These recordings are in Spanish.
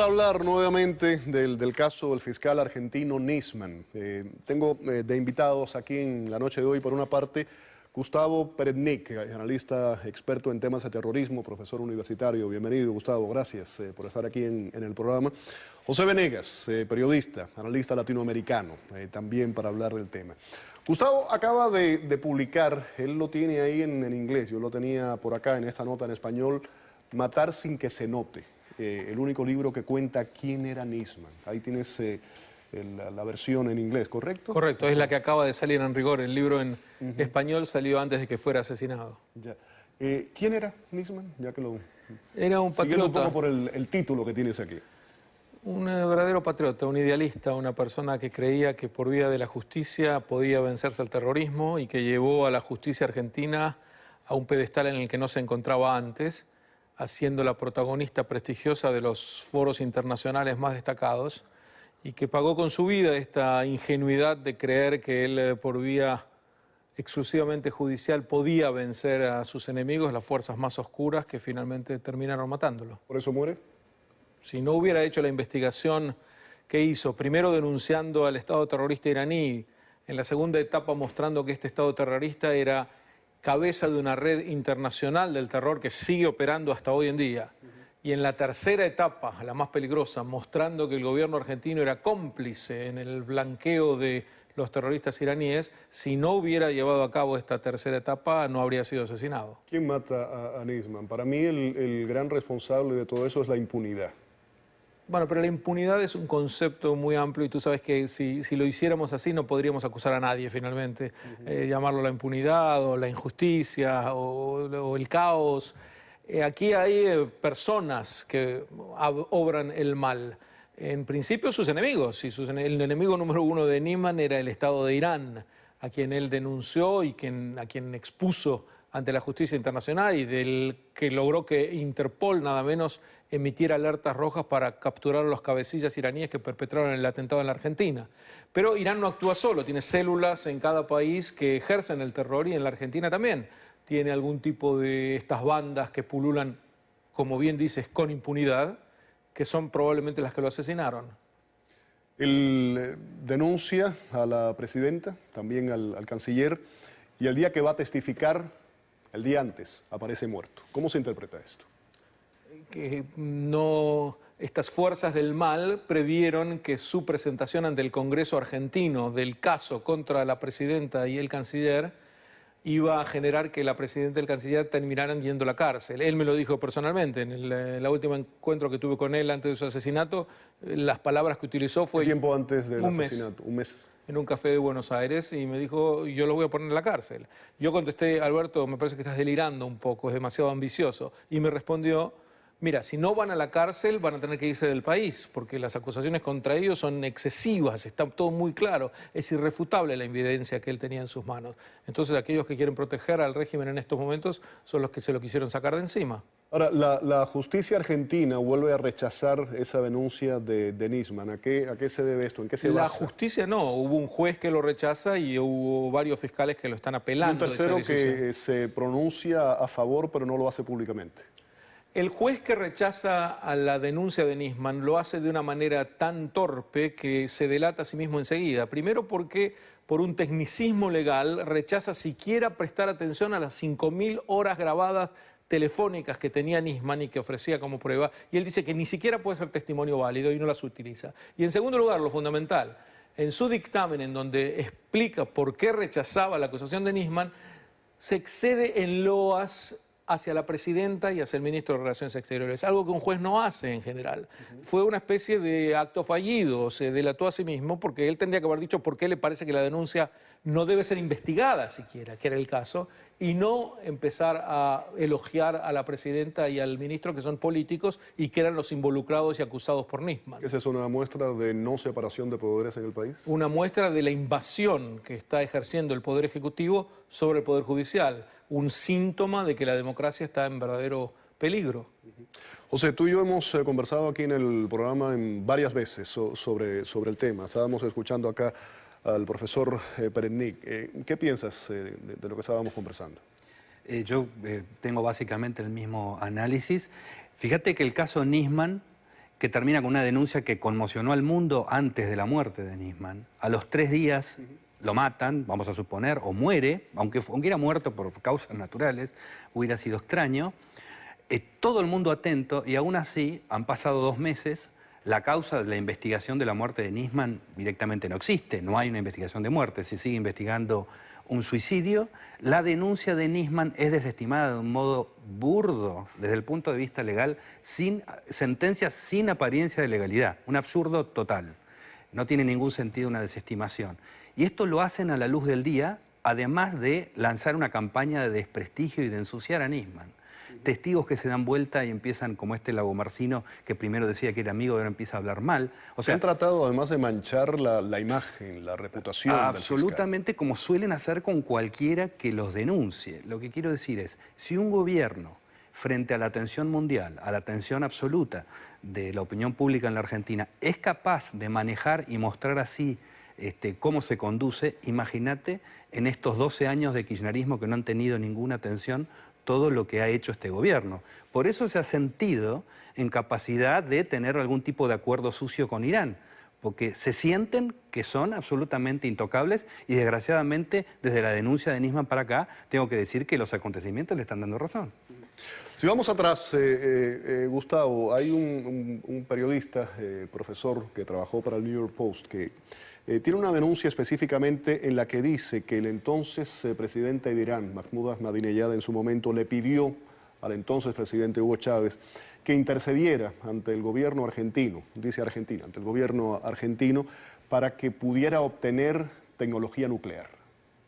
Hablar nuevamente del caso del fiscal argentino Nisman. Tengo de invitados aquí en la noche de hoy, por una parte, Gustavo Peretnik, analista experto en temas de terrorismo, profesor universitario. Bienvenido, Gustavo, gracias por estar aquí en el programa. José Venegas, periodista, analista latinoamericano, también para hablar del tema. Gustavo acaba de publicar, él lo tiene ahí en inglés, yo lo tenía por acá en esta nota en español, Matar sin que se note. El único libro que cuenta quién era Nisman. Ahí tienes la versión en inglés, ¿correcto? Correcto, es la que acaba de salir en rigor. El libro en español salió antes de que fuera asesinado. Ya. ¿Quién era Nisman? Ya que lo... Era un patriota. Un poco por el título que tienes aquí. Un verdadero patriota, un idealista, una persona que creía que por vía de la justicia podía vencerse al terrorismo y que llevó a la justicia argentina a un pedestal en el que no se encontraba antes, haciendo la protagonista prestigiosa de los foros internacionales más destacados, y que pagó con su vida esta ingenuidad de creer que él, por vía exclusivamente judicial, podía vencer a sus enemigos, las fuerzas más oscuras, que finalmente terminaron matándolo. ¿Por eso muere? Si no hubiera hecho la investigación que hizo, primero denunciando al Estado terrorista iraní, en la segunda etapa mostrando que este Estado terrorista era cabeza de una red internacional del terror que sigue operando hasta hoy en día. Y en la tercera etapa, la más peligrosa, mostrando que el gobierno argentino era cómplice en el blanqueo de los terroristas iraníes, si no hubiera llevado a cabo esta tercera etapa, no habría sido asesinado. ¿Quién mata a Nisman? Para mí el gran responsable de todo eso es la impunidad. Bueno, pero la impunidad es un concepto muy amplio y tú sabes que si lo hiciéramos así no podríamos acusar a nadie finalmente. Llamarlo la impunidad o la injusticia o el caos. Aquí hay personas que obran el mal. En principio sus enemigos. Y el enemigo número uno de Nisman era el Estado de Irán, a quien él denunció y a quien expuso ante la justicia internacional y del que logró que Interpol, nada menos, emitiera alertas rojas para capturar a los cabecillas iraníes que perpetraron el atentado en la Argentina. Pero Irán no actúa solo, tiene células en cada país que ejercen el terror y en la Argentina también. Tiene algún tipo de estas bandas que pululan, como bien dices, con impunidad, que son probablemente las que lo asesinaron. Él denuncia a la presidenta, también al canciller, y el día que va a testificar, el día antes, aparece muerto. ¿Cómo se interpreta esto? Que estas fuerzas del mal previeron que su presentación ante el Congreso argentino del caso contra la presidenta y el canciller iba a generar que la presidenta y el canciller terminaran yendo a la cárcel. Él me lo dijo personalmente. En el último encuentro que tuve con él antes de su asesinato, las palabras que utilizó fue... ¿Qué tiempo antes del asesinato? Un mes. En un café de Buenos Aires, y me dijo, yo lo voy a poner en la cárcel. Yo contesté, Alberto, me parece que estás delirando un poco, es demasiado ambicioso. Y me respondió, mira, si no van a la cárcel van a tener que irse del país, porque las acusaciones contra ellos son excesivas, está todo muy claro, es irrefutable la evidencia que él tenía en sus manos. Entonces aquellos que quieren proteger al régimen en estos momentos son los que se lo quisieron sacar de encima. Ahora, la justicia argentina vuelve a rechazar esa denuncia de Nisman. ¿A qué se debe esto? ¿En qué se basa? La justicia no, hubo un juez que lo rechaza y hubo varios fiscales que lo están apelando. Y un tercero que se pronuncia a favor pero no lo hace públicamente. El juez que rechaza a la denuncia de Nisman lo hace de una manera tan torpe que se delata a sí mismo enseguida. Primero porque por un tecnicismo legal rechaza siquiera prestar atención a las 5.000 horas grabadas telefónicas que tenía Nisman y que ofrecía como prueba, y él dice que ni siquiera puede ser testimonio válido y no las utiliza. Y en segundo lugar, lo fundamental, en su dictamen en donde explica por qué rechazaba la acusación de Nisman, se excede en loas hacia la presidenta y hacia el ministro de Relaciones Exteriores, algo que un juez no hace en general. Fue una especie de acto fallido, se delató a sí mismo porque él tendría que haber dicho por qué le parece que la denuncia no debe ser investigada siquiera, que era el caso, y no empezar a elogiar a la presidenta y al ministro, que son políticos y que eran los involucrados y acusados por Nisman. ¿Esa es una muestra de no separación de poderes en el país? Una muestra de la invasión que está ejerciendo el Poder Ejecutivo sobre el Poder Judicial, un síntoma de que la democracia está en verdadero peligro. José, tú y yo hemos conversado aquí en el programa varias veces sobre el tema. Estábamos escuchando acá al profesor Peretnik. ¿Qué piensas de lo que estábamos conversando? Yo tengo básicamente el mismo análisis. Fíjate que el caso Nisman que termina con una denuncia que conmocionó al mundo antes de la muerte de Nisman. A los 3 días lo matan, vamos a suponer, o muere, aunque hubiera muerto por causas naturales, hubiera sido extraño. Todo el mundo atento, y aún así han pasado 2 meses. La causa de la investigación de la muerte de Nisman directamente no existe, no hay una investigación de muerte, se sigue investigando un suicidio. La denuncia de Nisman es desestimada de un modo burdo desde el punto de vista legal, sin sentencias, sin apariencia de legalidad, un absurdo total. No tiene ningún sentido una desestimación. Y esto lo hacen a la luz del día, además de lanzar una campaña de desprestigio y de ensuciar a Nisman. Testigos que se dan vuelta y empiezan, como este Lagomarsino, que primero decía que era amigo y ahora empieza a hablar mal. O sea, han tratado además de manchar la imagen, la reputación del fiscal. Absolutamente, como suelen hacer con cualquiera que los denuncie. Lo que quiero decir es, si un gobierno, frente a la atención mundial, a la atención absoluta de la opinión pública en la Argentina, es capaz de manejar y mostrar así cómo se conduce, imagínate en estos 12 años de kirchnerismo que no han tenido ninguna atención todo lo que ha hecho este gobierno. Por eso se ha sentido en capacidad de tener algún tipo de acuerdo sucio con Irán, porque se sienten que son absolutamente intocables y desgraciadamente desde la denuncia de Nisman para acá tengo que decir que los acontecimientos le están dando razón. Si vamos atrás, Gustavo, hay un periodista, profesor que trabajó para el New York Post que tiene una denuncia específicamente en la que dice que el entonces presidente de Irán, Mahmoud Ahmadinejad, en su momento le pidió al entonces presidente Hugo Chávez que intercediera ante el gobierno argentino, dice Argentina, ante el gobierno argentino, para que pudiera obtener tecnología nuclear.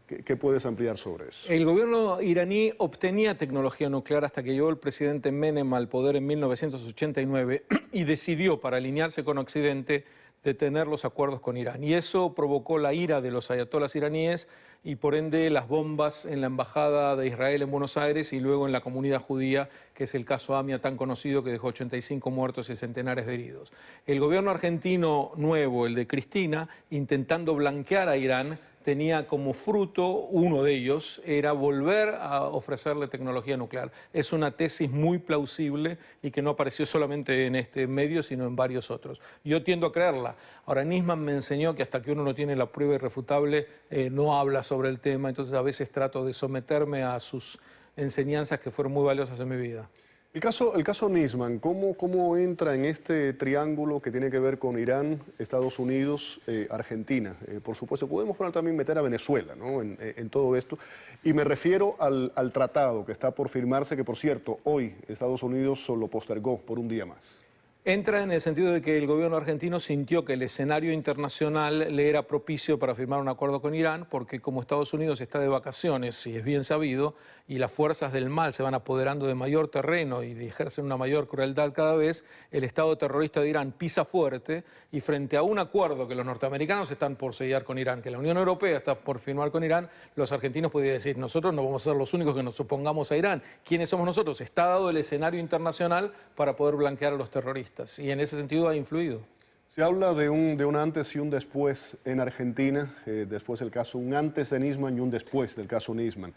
¿Qué puedes ampliar sobre eso? El gobierno iraní obtenía tecnología nuclear hasta que llegó el presidente Menem al poder en 1989 y decidió, para alinearse con Occidente, detener los acuerdos con Irán. Y eso provocó la ira de los ayatolás iraníes y por ende las bombas en la embajada de Israel en Buenos Aires y luego en la comunidad judía, que es el caso AMIA tan conocido que dejó 85 muertos y centenares de heridos. El gobierno argentino nuevo, el de Cristina, intentando blanquear a Irán, tenía como fruto, uno de ellos, era volver a ofrecerle tecnología nuclear. Es una tesis muy plausible y que no apareció solamente en este medio, sino en varios otros. Yo tiendo a creerla. Ahora, Nisman me enseñó que hasta que uno no tiene la prueba irrefutable, no habla sobre el tema, entonces a veces trato de someterme a sus enseñanzas que fueron muy valiosas en mi vida. El caso Nisman, ¿cómo entra en este triángulo que tiene que ver con Irán, Estados Unidos, Argentina? Por supuesto, podemos también meter a Venezuela, ¿no?, en todo esto. Y me refiero al tratado que está por firmarse, que por cierto, hoy Estados Unidos lo postergó por un día más. Entra en el sentido de que el gobierno argentino sintió que el escenario internacional le era propicio para firmar un acuerdo con Irán, porque como Estados Unidos está de vacaciones, y es bien sabido, y las fuerzas del mal se van apoderando de mayor terreno y ejercen una mayor crueldad cada vez, el Estado terrorista de Irán pisa fuerte y frente a un acuerdo que los norteamericanos están por sellar con Irán, que la Unión Europea está por firmar con Irán, los argentinos podían decir, nosotros no vamos a ser los únicos que nos opongamos a Irán. ¿Quiénes somos nosotros? Está dado el escenario internacional para poder blanquear a los terroristas. Y en ese sentido ha influido. Se habla de un antes y un después en Argentina, después el caso, un antes de Nisman y un después del caso Nisman.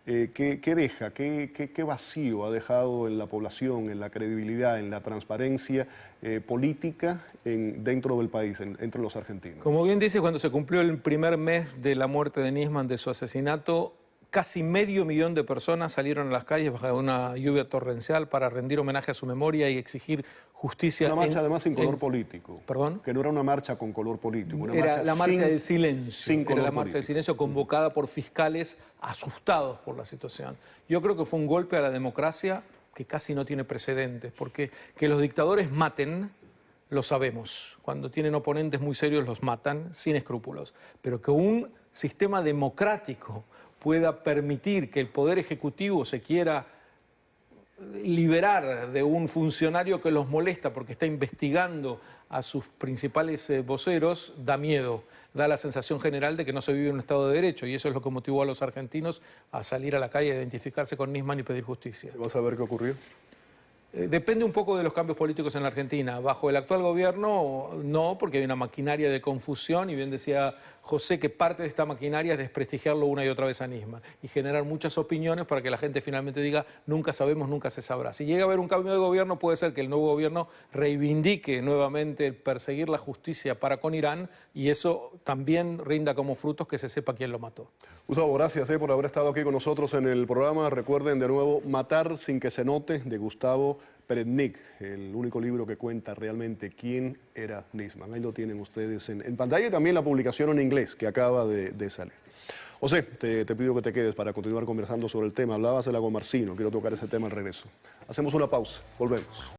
¿Qué deja? ¿Qué vacío ha dejado en la población, en la credibilidad, en la transparencia política dentro del país, entre los argentinos? Como bien dice, cuando se cumplió el primer mes de la muerte de Nisman, de su asesinato, casi 500.000 de personas salieron a las calles bajo una lluvia torrencial para rendir homenaje a su memoria y exigir justicia. Una marcha además sin color político. ¿Perdón? Que no era una marcha con color político. Era la marcha del silencio. Era la marcha del silencio convocada por fiscales asustados por la situación. Yo creo que fue un golpe a la democracia que casi no tiene precedentes, porque que los dictadores maten, lo sabemos. Cuando tienen oponentes muy serios los matan sin escrúpulos. Pero que un sistema democrático pueda permitir que el Poder Ejecutivo se quiera liberar de un funcionario que los molesta porque está investigando a sus principales voceros, da miedo, da la sensación general de que no se vive en un Estado de Derecho, y eso es lo que motivó a los argentinos a salir a la calle, a identificarse con Nisman y pedir justicia. ¿Vas a ver qué ocurrió? Depende un poco de los cambios políticos en la Argentina. Bajo el actual gobierno, no, porque hay una maquinaria de confusión, y bien decía José que parte de esta maquinaria es desprestigiarlo una y otra vez a Nisman y generar muchas opiniones para que la gente finalmente diga nunca sabemos, nunca se sabrá. Si llega a haber un cambio de gobierno, puede ser que el nuevo gobierno reivindique nuevamente el perseguir la justicia para con Irán, y eso también rinda como frutos que se sepa quién lo mató. Gustavo, gracias por haber estado aquí con nosotros en el programa. Recuerden de nuevo Matar sin que se note, de Gustavo Peretnik, el único libro que cuenta realmente quién era Nisman. Ahí lo tienen ustedes en pantalla, y también la publicación en inglés que acaba de salir. José, te pido que te quedes para continuar conversando sobre el tema. Hablabas del lago Marcino, quiero tocar ese tema al regreso. Hacemos una pausa, volvemos.